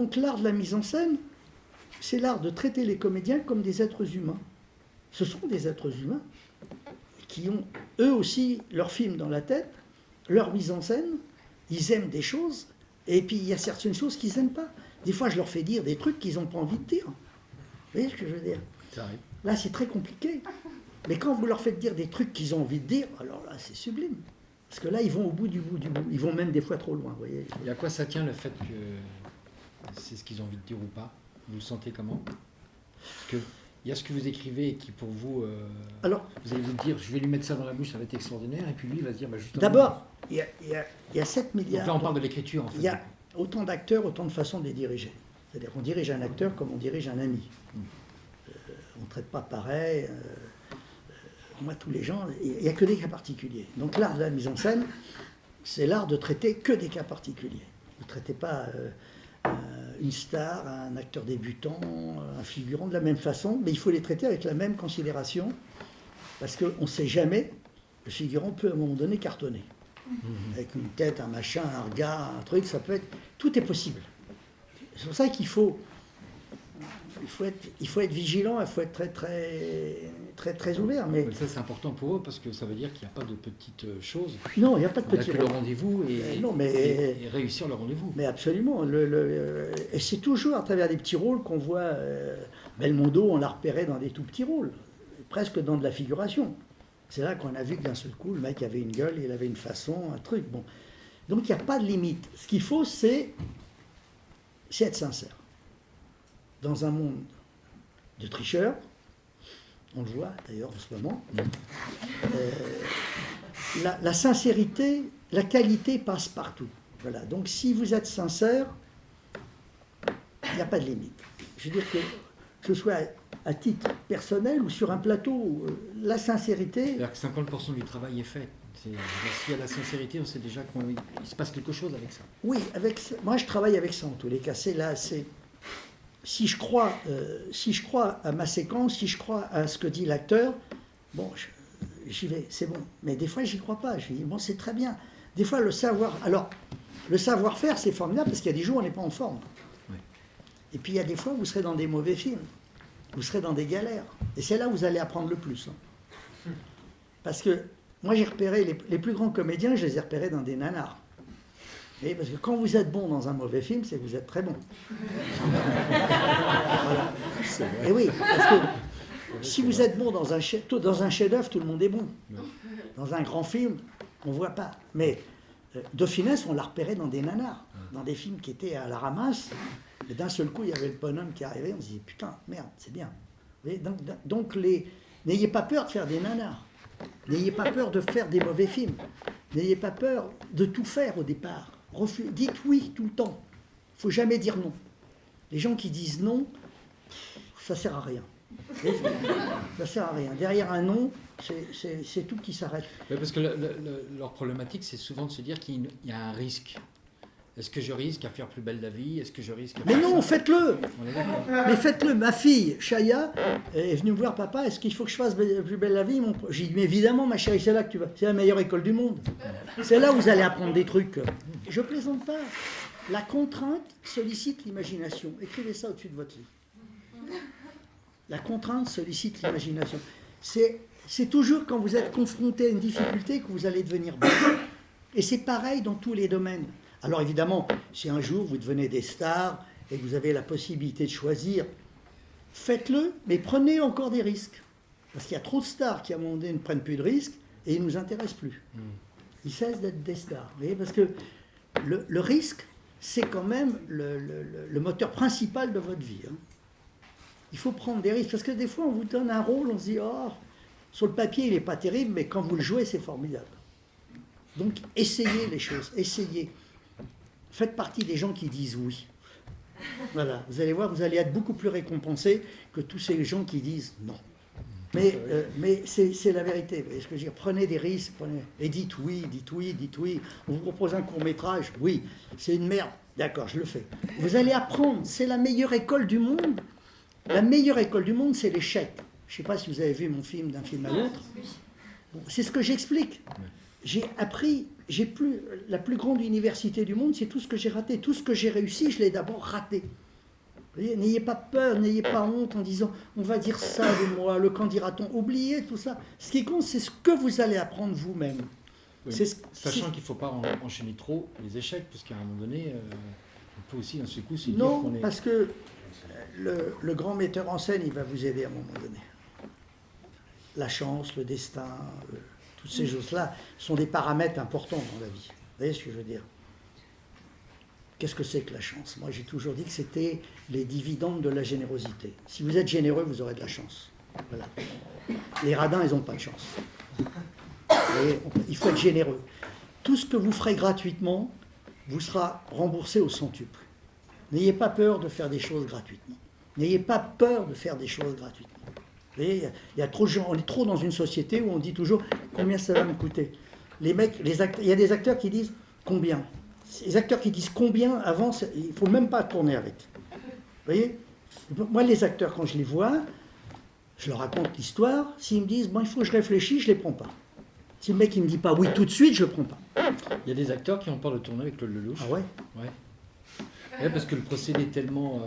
donc l'art de la mise en scène, c'est l'art de traiter les comédiens comme des êtres humains. Ce sont des êtres humains qui ont eux aussi leur film dans la tête, leur mise en scène, ils aiment des choses, et puis il y a certaines choses qu'ils n'aiment pas. Des fois, je leur fais dire des trucs qu'ils n'ont pas envie de dire. Vous voyez ce que je veux dire? Ça arrive. Là, c'est très compliqué. Mais quand vous leur faites dire des trucs qu'ils ont envie de dire, alors là, c'est sublime. Parce que là, ils vont au bout du bout du bout. Ils vont même des fois trop loin, vous voyez. Et à quoi ça tient le fait que c'est ce qu'ils ont envie de dire ou pas? Vous le sentez comment? Parce que il y a ce que vous écrivez et qui pour vous, Alors, vous allez vous dire, je vais lui mettre ça dans la bouche, ça va être extraordinaire, et puis lui il va se dire, bah justement... d'abord, il y a 7 milliards... Donc là on parle de l'écriture en fait. Il y a autant d'acteurs, autant de façons de les diriger. C'est-à-dire qu'on dirige un acteur comme on dirige un ami. On ne traite pas pareil. Moi, tous les gens, il n'y a que des cas particuliers. Donc l'art de la mise en scène, c'est l'art de traiter que des cas particuliers. Vous ne traitez pas une star, un acteur débutant, un figurant de la même façon, mais il faut les traiter avec la même considération, parce qu'on ne sait jamais, le figurant peut à un moment donné cartonner. Avec une tête, un machin, un regard, un truc, ça peut être... Tout est possible. C'est pour ça qu'il faut être vigilant, il faut être très ouvert. Mais ça c'est important pour eux parce que ça veut dire qu'il n'y a pas de petites choses. Non, il n'y a pas de petites petites choses. Le rendez-vous et réussir le rendez-vous. Mais absolument. Et c'est toujours à travers des petits rôles qu'on voit Belmondo, on l'a repéré dans des tout petits rôles, presque dans de la figuration. C'est là qu'on a vu que d'un seul coup, le mec avait une gueule, il avait une façon, un truc. Bon. Donc il n'y a pas de limite. Ce qu'il faut, c'est être sincère. Dans un monde de tricheurs, on le voit d'ailleurs en ce moment, la sincérité, la qualité passe partout. Voilà. Donc si vous êtes sincère, il n'y a pas de limite. Je veux dire que ce soit à titre personnel ou sur un plateau, la sincérité... C'est-à-dire que 50% du travail est fait. S'il y a la sincérité, on sait déjà qu'il se passe quelque chose avec ça. Oui, moi je travaille avec ça en tous les cas. Si je crois à ma séquence, si je crois à ce que dit l'acteur, bon, j'y vais, c'est bon. Mais des fois, j'y crois pas. Je dis, bon, c'est très bien. Des fois, le savoir-faire, c'est formidable parce qu'il y a des jours où on n'est pas en forme. Oui. Et puis, il y a des fois où vous serez dans des mauvais films. Vous serez dans des galères. Et c'est là où vous allez apprendre le plus. Parce que moi, j'ai repéré les plus grands comédiens, je les ai repérés dans des nanars. Et parce que quand vous êtes bon dans un mauvais film, c'est que vous êtes très bon. Voilà. Et oui, parce que si vous êtes bon dans un chef-d'œuvre, tout le monde est bon. Dans un grand film, on ne voit pas. Mais De Funès, on l'a repéré dans des nanars, dans des films qui étaient à la ramasse. Et d'un seul coup, il y avait le bonhomme qui arrivait, on se dit putain, merde, c'est bien. Vous voyez, donc n'ayez pas peur de faire des nanars. N'ayez pas peur de faire des mauvais films. N'ayez pas peur de tout faire au départ. Dites oui tout le temps. Il ne faut jamais dire non. Les gens qui disent non, ça ne sert à rien. Ça sert à rien. Derrière un non, c'est tout qui s'arrête. Oui, parce que leur problématique, c'est souvent de se dire qu'il y a un risque. Est-ce que je risque à faire plus belle la vie? Est-ce que je risque à faire... Mais non, faites-le. On est d'accord. Mais faites-le. Ma fille, Chaya, est venue me voir, papa, est-ce qu'il faut que je fasse plus belle la vie? J'ai dit, mais évidemment, ma chérie, c'est là que tu vas. C'est la meilleure école du monde. C'est là où vous allez apprendre des trucs. Je plaisante pas. La contrainte sollicite l'imagination. Écrivez ça au-dessus de votre lit. La contrainte sollicite l'imagination. C'est toujours quand vous êtes confronté à une difficulté que vous allez devenir bon. Et c'est pareil dans tous les domaines. Alors évidemment, si un jour vous devenez des stars et que vous avez la possibilité de choisir, faites-le, mais prenez encore des risques. Parce qu'il y a trop de stars qui à un moment donné ne prennent plus de risques et ils ne nous intéressent plus. Ils cessent d'être des stars. Vous voyez, parce que le risque, c'est quand même le moteur principal de votre vie. Hein. Il faut prendre des risques. Parce que des fois, on vous donne un rôle, on se dit, oh, sur le papier, il n'est pas terrible, mais quand vous le jouez, c'est formidable. Donc, essayez les choses, essayez. Faites partie des gens qui disent oui. Voilà, vous allez voir, vous allez être beaucoup plus récompensé que tous ces gens qui disent non. Mais c'est la vérité. Vous voyez ce que je veux dire? Prenez des risques, et dites oui, dites oui, dites oui. On vous propose un court-métrage, oui, c'est une merde. D'accord, je le fais. Vous allez apprendre, c'est la meilleure école du monde. La meilleure école du monde, c'est l'échec. Je ne sais pas si vous avez vu mon film d'un film à l'autre. Bon, c'est ce que j'explique. j'ai appris, la plus grande université du monde, c'est tout ce que j'ai raté. Tout ce que j'ai réussi, je l'ai d'abord raté. Vous voyez, n'ayez pas peur, n'ayez pas honte en disant on va dire ça de moi, le qu'en dira-t-on. Oubliez tout ça. Ce qui compte, c'est ce que vous allez apprendre vous-même. Oui, sachant qu'il ne faut pas enchaîner trop les échecs, parce qu'à un moment donné, on peut aussi d'un seul coup se dire qu'on est... Non, parce que le grand metteur en scène, il va vous aider à un moment donné. La chance, le destin, toutes ces choses-là sont des paramètres importants dans la vie. Vous voyez ce que je veux dire? Qu'est-ce que c'est que la chance? Moi, j'ai toujours dit que c'était les dividendes de la générosité. Si vous êtes généreux, vous aurez de la chance. Voilà. Les radins, ils n'ont pas de chance. Vous voyez, il faut être généreux. Tout ce que vous ferez gratuitement vous sera remboursé au centuple. N'ayez pas peur de faire des choses gratuitement. N'ayez pas peur de faire des choses gratuitement. Vous voyez, il y a trop de gens, on est trop dans une société où on dit toujours combien ça va me coûter. Les mecs, il y a des acteurs qui disent combien. Les acteurs qui disent combien avant, il ne faut même pas tourner avec. Vous voyez, moi les acteurs quand je les vois, je leur raconte l'histoire. S'ils me disent bon il faut que je réfléchisse, je ne les prends pas. Si le mec il me dit pas oui tout de suite, je ne le prends pas. Il y a des acteurs qui ont peur de tourner avec Claude Lelouch. Ah ouais. Ouais, parce que le procédé est tellement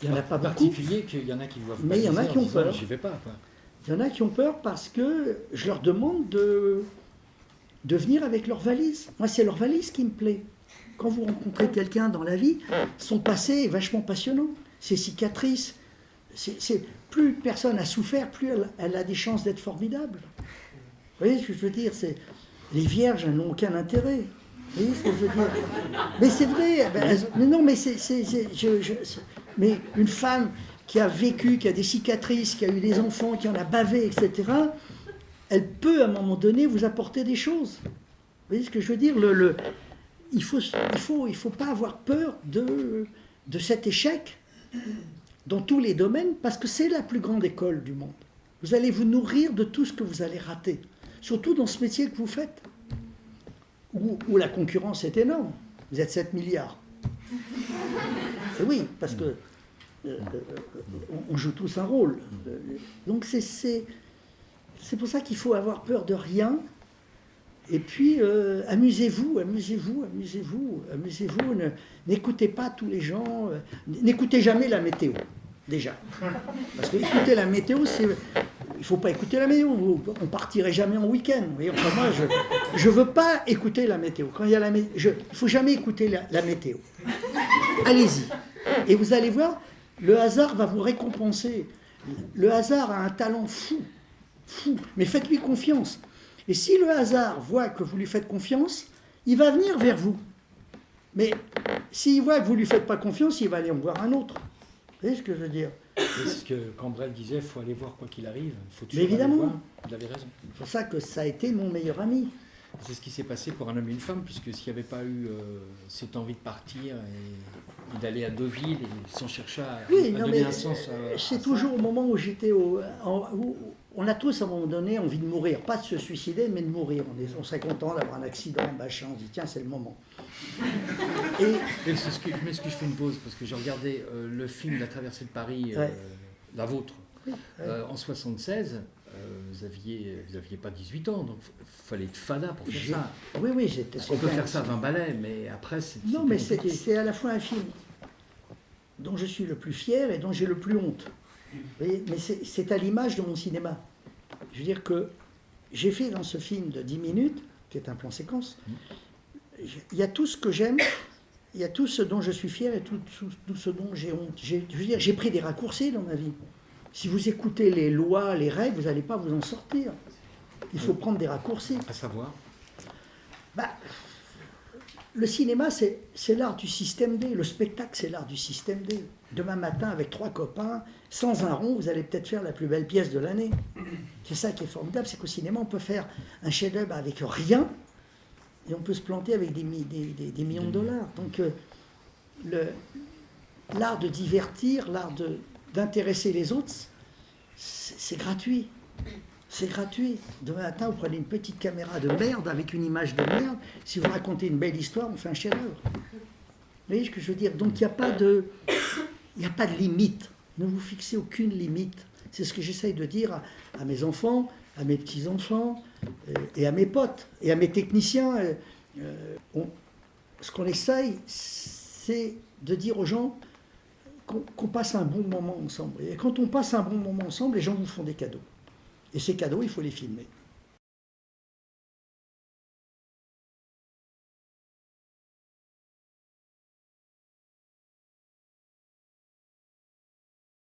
il y en a pas particulier qu'il y en a qui doivent. Mais il y en a qui ont peur. J'y vais pas. Quoi. Il y en a qui ont peur parce que je leur demande de venir avec leur valise. Moi, c'est leur valise qui me plaît. Quand vous rencontrez quelqu'un dans la vie, son passé est vachement passionnant. Ses cicatrices, plus personne a souffert, plus elle a des chances d'être formidable. Vous voyez ce que je veux dire? Les vierges n'ont aucun intérêt. Vous voyez ce que je veux dire? Mais c'est vrai. Mais non, mais mais une femme qui a vécu, qui a des cicatrices, qui a eu des enfants, qui en a bavé, etc., elle peut, à un moment donné, vous apporter des choses. Vous voyez ce que je veux dire? Il faut pas avoir peur de cet échec dans tous les domaines, parce que c'est la plus grande école du monde. Vous allez vous nourrir de tout ce que vous allez rater, surtout dans ce métier que vous faites, où la concurrence est énorme. Vous êtes 7 milliards. Et oui, parce que on joue tous un rôle. Donc c'est pour ça qu'il faut avoir peur de rien. Et puis amusez-vous. N'écoutez pas tous les gens. N'écoutez jamais la météo, déjà. Parce que écouter la météo, il ne faut pas écouter la météo. On ne partirait jamais en week-end. Enfin, moi, je ne veux pas écouter la météo. Quand il y a il ne faut jamais écouter la météo. Allez-y. Et vous allez voir, le hasard va vous récompenser. Le hasard a un talent fou. Mais faites-lui confiance. Et si le hasard voit que vous lui faites confiance, il va venir vers vous. Mais s'il voit que vous ne lui faites pas confiance, il va aller en voir un autre. Vous voyez ce que je veux dire? C'est ce que Cambrel disait, il faut aller voir quoi qu'il arrive. Faut toujours mais évidemment. Aller voir. Il avait raison. C'est pour ça que ça a été mon meilleur ami. C'est ce qui s'est passé pour un homme et une femme, puisque s'il n'y avait pas eu cette envie de partir et d'aller à Deauville, et sans chercher à donner un sens à c'est ça. toujours au moment où j'étais où on a tous à un moment donné envie de mourir, pas de se suicider, mais de mourir. On serait content d'avoir un accident, machin, on dit tiens, c'est le moment. Mais je fais une pause, parce que j'ai regardé le film La traversée de Paris, la vôtre, en 76. Vous aviez pas 18 ans, donc il fallait être fada pour faire ça. Oui, j'étais. On peut faire ça à 20 ballets, mais après c'est. Non, mais c'est à la fois un film dont je suis le plus fier et dont j'ai le plus honte. Vous voyez, mais c'est à l'image de mon cinéma. Je veux dire que j'ai fait dans ce film de 10 minutes, qui est un plan séquence, il y a tout ce que j'aime, il y a tout ce dont je suis fier et tout ce dont j'ai honte. Je veux dire, j'ai pris des raccourcis dans ma vie. Si vous écoutez les lois, les règles, vous n'allez pas vous en sortir. Il faut prendre des raccourcis. À savoir le cinéma, c'est l'art du système D. Le spectacle, c'est l'art du système D. Demain matin, avec 3 copains, sans un rond, vous allez peut-être faire la plus belle pièce de l'année. C'est ça qui est formidable, c'est qu'au cinéma, on peut faire un chef-d'œuvre avec rien, et on peut se planter avec des millions de dollars. Donc, l'art de divertir, l'art d'intéresser les autres, c'est gratuit. C'est gratuit. Demain matin, vous prenez une petite caméra de merde avec une image de merde. Si vous racontez une belle histoire, on fait un chef-d'œuvre. Vous voyez ce que je veux dire? Donc il n'y a pas de limite. Ne vous fixez aucune limite. C'est ce que j'essaye de dire à mes enfants. à mes petits-enfants et à mes potes et à mes techniciens. Ce qu'on essaye, c'est de dire aux gens qu'on passe un bon moment ensemble. Et quand on passe un bon moment ensemble, les gens vous font des cadeaux. Et ces cadeaux, il faut les filmer.